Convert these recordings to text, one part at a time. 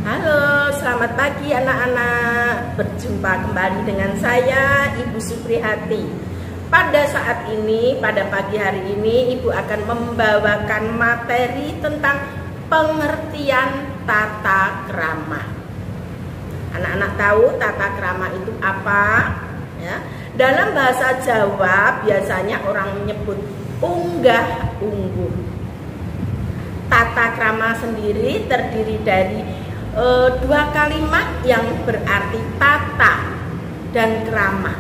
Halo, selamat pagi anak-anak. Berjumpa kembali dengan saya, Ibu Suprihati. Pada saat ini, pada pagi hari ini, Ibu akan membawakan materi tentang pengertian tata krama. Anak-anak tahu tata krama itu apa? Ya. Dalam bahasa Jawa, biasanya orang menyebut unggah ungguh. Tata krama sendiri terdiri dari dua kalimat yang berarti tata dan krama.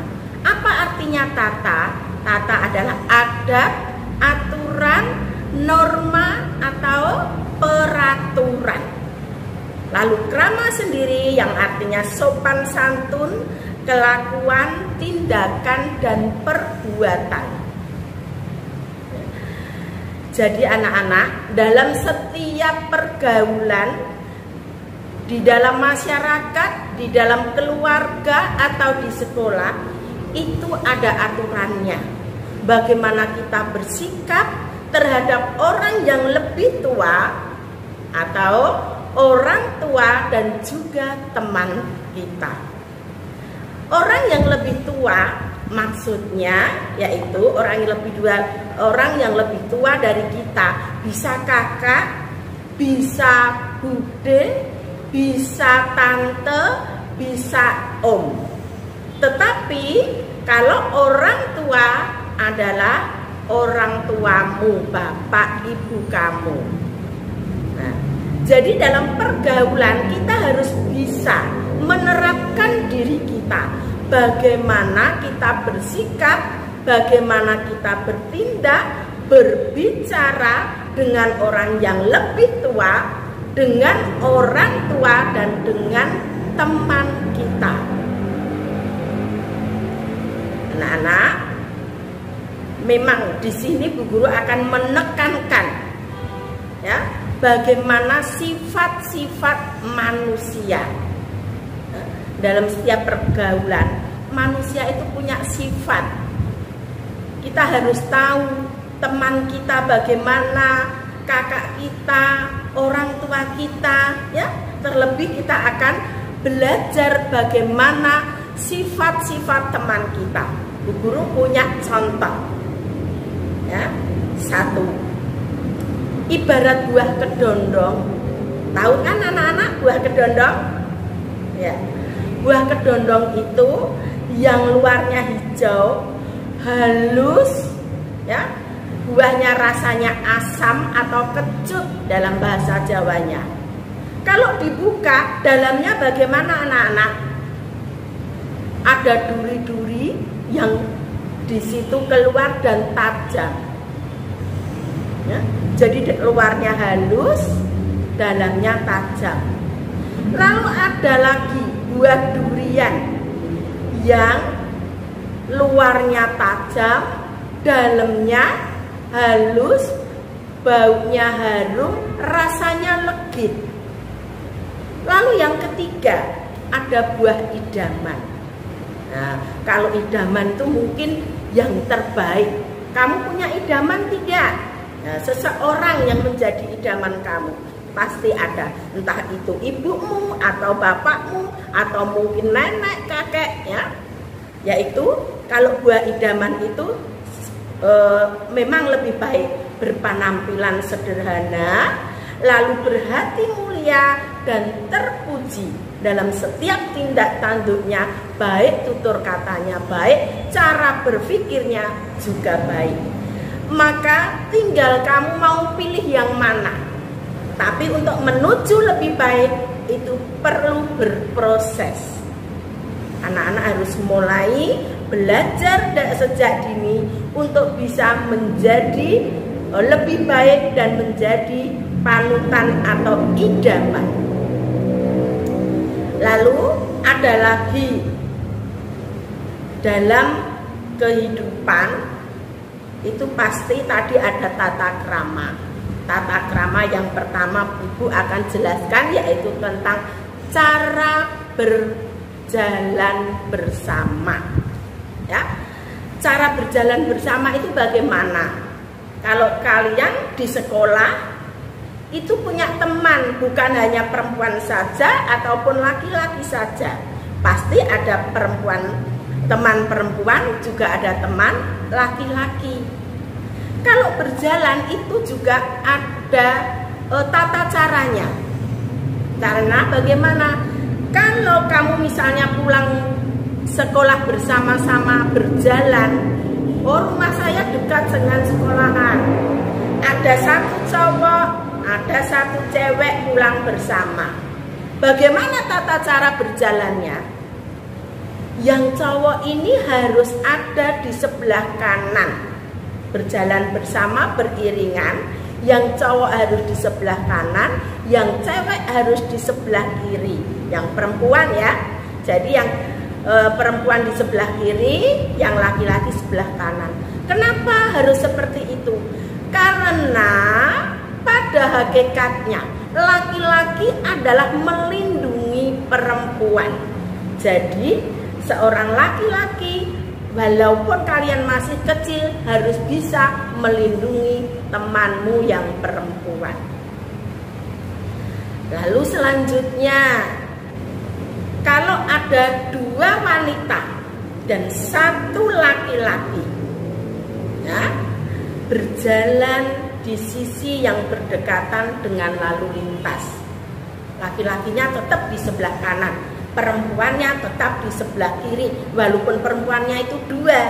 Apa artinya tata? Tata adalah adab, aturan, norma atau peraturan. Lalu krama sendiri yang artinya sopan santun, kelakuan, tindakan dan perbuatan. Jadi anak-anak, dalam setiap pergaulan di dalam masyarakat, di dalam keluarga atau di sekolah itu ada aturannya. Bagaimana kita bersikap terhadap orang yang lebih tua atau orang tua dan juga teman kita. Orang yang lebih tua maksudnya yaitu orang yang lebih tua dari kita, bisa kakak, bisa bude, bisa tante, bisa om. Tetapi kalau orang tua adalah orang tuamu, bapak ibu kamu. Nah, jadi dalam pergaulan kita harus bisa menerapkan diri kita. Bagaimana kita bersikap, bagaimana kita bertindak, berbicara dengan orang yang lebih tua, dengan orang tua dan dengan teman kita. Anak-anak, memang di sini Bu Guru akan menekankan ya, bagaimana sifat-sifat manusia. Dalam setiap pergaulan, manusia itu punya sifat. Kita harus tahu teman kita bagaimana, kakak kita, orang tua kita, ya. Terlebih kita akan belajar bagaimana sifat-sifat teman kita. Bu Guru punya contoh. Ya. Satu. Ibarat buah kedondong. Tahu kan anak-anak buah kedondong? Ya. Buah kedondong itu yang luarnya hijau, halus, ya. Buahnya rasanya asam atau kecut dalam bahasa Jawanya. Kalau dibuka, dalamnya bagaimana anak-anak? Ada duri-duri yang di situ keluar dan tajam. Ya, jadi luarnya halus, dalamnya tajam. Lalu ada lagi buah durian yang luarnya tajam, dalamnya halus, baunya harum, rasanya legit. Lalu yang ketiga ada buah idaman. Nah, kalau idaman itu mungkin yang terbaik. Kamu punya idaman tidak? Nah, seseorang yang menjadi idaman kamu pasti ada, entah itu ibumu atau bapakmu atau mungkin nenek, kakek, ya. Yaitu kalau buah idaman itu memang lebih baik berpenampilan sederhana, lalu berhati mulia dan terpuji dalam setiap tindak tanduknya, baik tutur katanya baik, cara berpikirnya juga baik. Maka tinggal kamu mau pilih yang mana. Tapi untuk menuju lebih baik itu perlu berproses. Anak-anak harus mulai belajar sejak dini untuk bisa menjadi lebih baik dan menjadi panutan atau idaman. Lalu ada lagi dalam kehidupan itu pasti tadi ada tata krama. Tata krama yang pertama Ibu akan jelaskan yaitu tentang cara berjalan bersama. Ya, cara berjalan bersama itu bagaimana? Kalau kalian di sekolah itu punya teman, bukan hanya perempuan saja ataupun laki-laki saja. Pasti ada teman perempuan, juga ada teman laki-laki. Kalau berjalan itu juga ada tata caranya. Karena bagaimana? Kalau kamu misalnya pulang sekolah bersama-sama berjalan, rumah saya dekat dengan sekolahan. Ada satu cowok, ada satu cewek pulang bersama. Bagaimana tata cara berjalannya? Yang cowok ini harus ada di sebelah kanan, berjalan bersama beriringan. Yang cowok harus di sebelah kanan, yang cewek harus di sebelah kiri. Yang perempuan ya. Jadi yang perempuan di sebelah kiri, yang laki-laki sebelah kanan. Kenapa harus seperti itu? Karena pada hakikatnya laki-laki adalah melindungi perempuan. Jadi seorang laki-laki walaupun kalian masih kecil harus bisa melindungi temanmu yang perempuan. Lalu selanjutnya, kalau ada dua wanita dan satu laki-laki ya, berjalan di sisi yang berdekatan dengan lalu lintas, laki-lakinya tetap di sebelah kanan, perempuannya tetap di sebelah kiri. Walaupun perempuannya itu dua,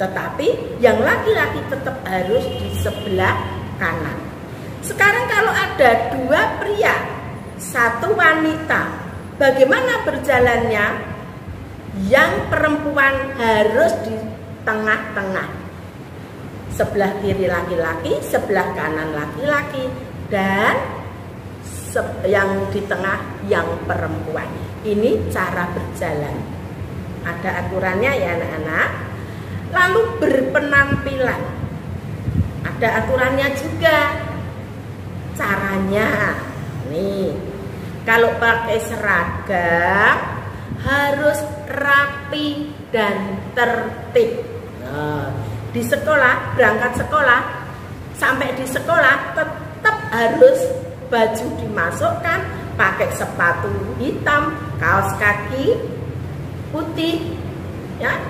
tetapi yang laki-laki tetap harus di sebelah kanan. Sekarang kalau ada dua pria, satu wanita, bagaimana berjalannya? Yang perempuan harus di tengah-tengah, sebelah kiri laki-laki, sebelah kanan laki-laki, dan yang di tengah yang perempuan. Ini cara berjalan. Ada aturannya ya anak-anak. Lalu berpenampilan, ada aturannya juga. Caranya nih, kalau pakai seragam harus rapi dan tertib. Nah, di sekolah, berangkat sekolah, sampai di sekolah tetap harus baju dimasukkan, pakai sepatu hitam, kaos kaki putih, ya,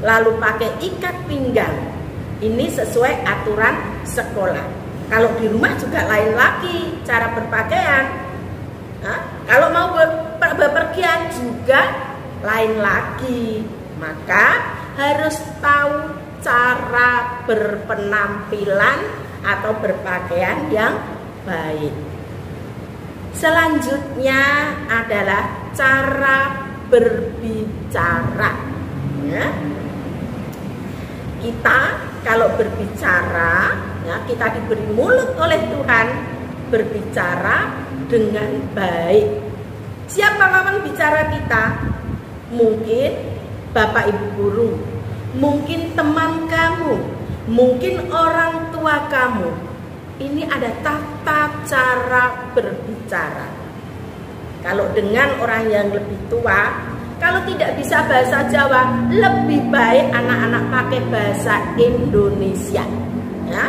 lalu pakai ikat pinggang. Ini sesuai aturan sekolah. Kalau di rumah juga lain lagi cara berpakaian. Nah, kalau mau bepergian juga lain lagi. Maka harus tahu cara berpenampilan atau berpakaian yang baik. Selanjutnya adalah cara berbicara. Ya. Kita kalau berbicara, ya, kita diberi mulut oleh Tuhan, berbicara dengan baik. Siapa lawan bicara kita? Mungkin Bapak Ibu guru, mungkin teman kamu, mungkin orang tua kamu. Ini ada tata cara berbicara. Kalau dengan orang yang lebih tua, kalau tidak bisa bahasa Jawa, lebih baik anak-anak pakai bahasa Indonesia. Ya,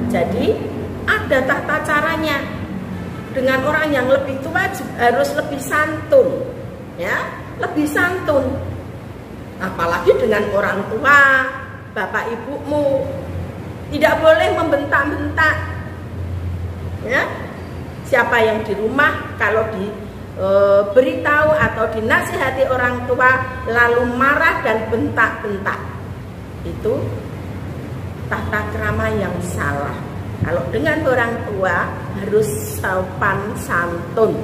jadi ada tata caranya. Dengan orang yang lebih tua harus lebih santun, ya, lebih santun. Apalagi dengan orang tua, bapak ibumu, tidak boleh membentak-bentak. Ya, siapa yang di rumah kalau diberitahu atau dinasihati orang tua lalu marah dan bentak-bentak, itu tata krama yang salah. Kalau dengan orang tua harus sopan santun,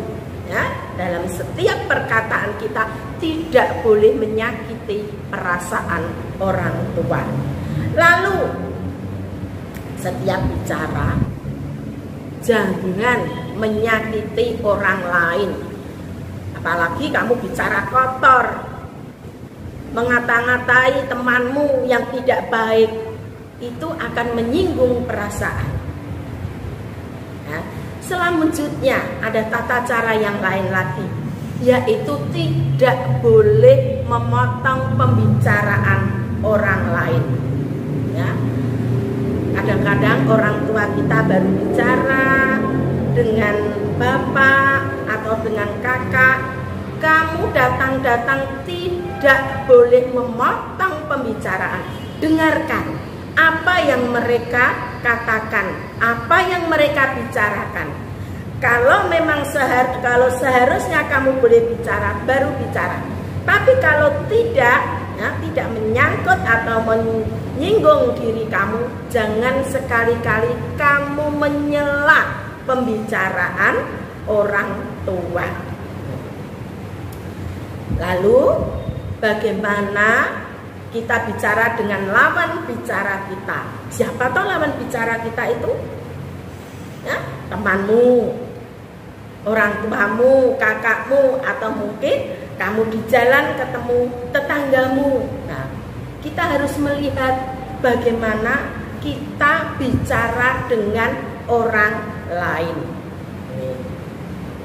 ya, dalam setiap perkataan kita tidak boleh menyakiti perasaan orang tua. Lalu setiap bicara jangan menyakiti orang lain. Apalagi kamu bicara kotor, mengata-ngatai temanmu yang tidak baik, itu akan menyinggung perasaan. Ya. Selanjutnya ada tata cara yang lain lagi, yaitu tidak boleh memotong pembicaraan orang lain. Ya. Kadang-kadang orang tua kita baru bicara dengan bapak atau dengan kakak, kamu datang-datang tidak boleh memotong pembicaraan. Dengarkan apa yang mereka katakan, apa yang mereka bicarakan. Kalau memang seharusnya kamu boleh bicara, baru bicara. Tapi kalau tidak, ya, tidak menyangkut atau menyinggung diri kamu, jangan sekali-kali kamu menyela pembicaraan orang tua. Lalu bagaimana kita bicara dengan lawan bicara kita? Siapa tahu lawan bicara kita itu? Ya, temanmu, orang tuamu, kakakmu, atau mungkin kamu di jalan ketemu tetanggamu. Nah, kita harus melihat bagaimana kita bicara dengan orang lain.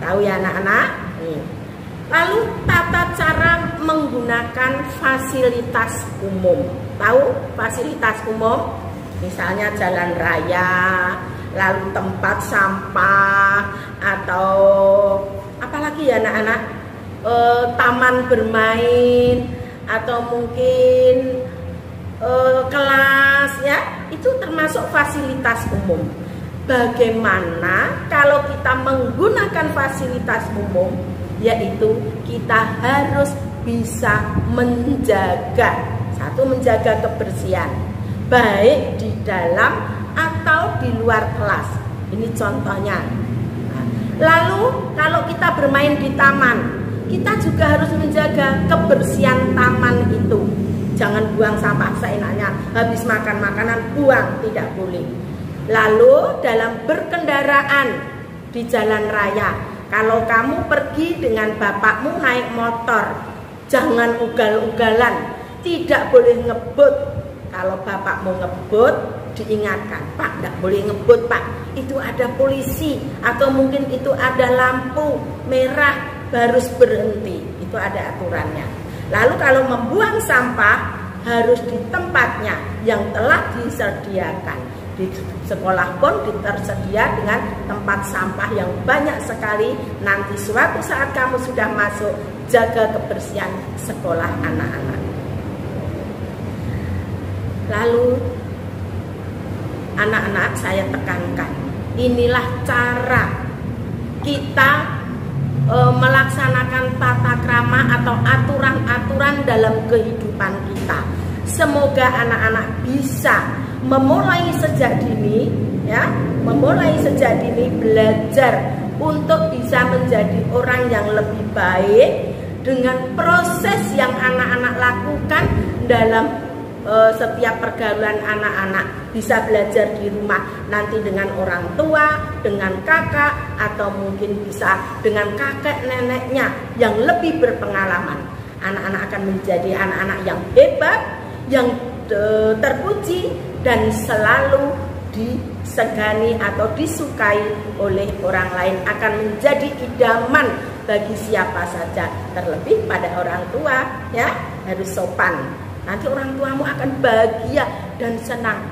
Tahu ya anak-anak? Lalu tata cara menggunakan fasilitas umum. Tahu fasilitas umum? Misalnya jalan raya, lalu tempat sampah, atau apalagi ya anak-anak, taman bermain, atau mungkin kelas, ya, itu termasuk fasilitas umum. Bagaimana kalau kita menggunakan fasilitas umum, yaitu kita harus bisa menjaga, satu, menjaga kebersihan baik di dalam atau di luar kelas. Ini contohnya. Lalu kalau kita bermain di taman, kita juga harus menjaga kebersihan taman itu. Jangan buang sampah seenaknya, habis makan makanan buang, tidak boleh. Lalu dalam berkendaraan di jalan raya, kalau kamu pergi dengan bapakmu naik motor, jangan ugal-ugalan, tidak boleh ngebut. Kalau bapakmu ngebut, diingatkan, Pak, tidak boleh ngebut, Pak. Itu ada polisi, atau mungkin itu ada lampu merah, harus berhenti. Itu ada aturannya. Lalu kalau membuang sampah, harus di tempatnya yang telah disediakan. Di sekolah pun tersedia dengan tempat sampah yang banyak sekali. Nanti suatu saat kamu sudah masuk, jaga kebersihan sekolah anak-anak. Lalu anak-anak, saya tekankan, inilah cara kita melaksanakan tata krama atau aturan-aturan dalam kehidupan kita. Semoga anak-anak bisa memulai sejak dini, ya, memulai sejak dini belajar untuk bisa menjadi orang yang lebih baik dengan proses yang anak-anak lakukan dalam setiap pergaulan anak-anak. Bisa belajar di rumah nanti dengan orang tua, dengan kakak, atau mungkin bisa dengan kakek neneknya yang lebih berpengalaman. Anak-anak akan menjadi anak-anak yang hebat, yang terpuji, dan selalu disegani atau disukai oleh orang lain, akan menjadi idaman bagi siapa saja, terlebih pada orang tua, ya, harus sopan. Nanti orang tuamu akan bahagia dan senang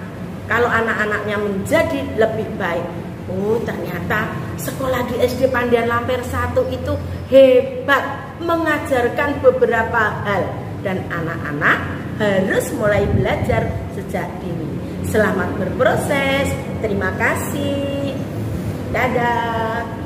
kalau anak-anaknya menjadi lebih baik. Oh, ternyata sekolah di SD Pandian Lamper 1 itu hebat, mengajarkan beberapa hal, dan anak-anak harus mulai belajar sejak dini. Selamat berproses. Terima kasih. Dadah.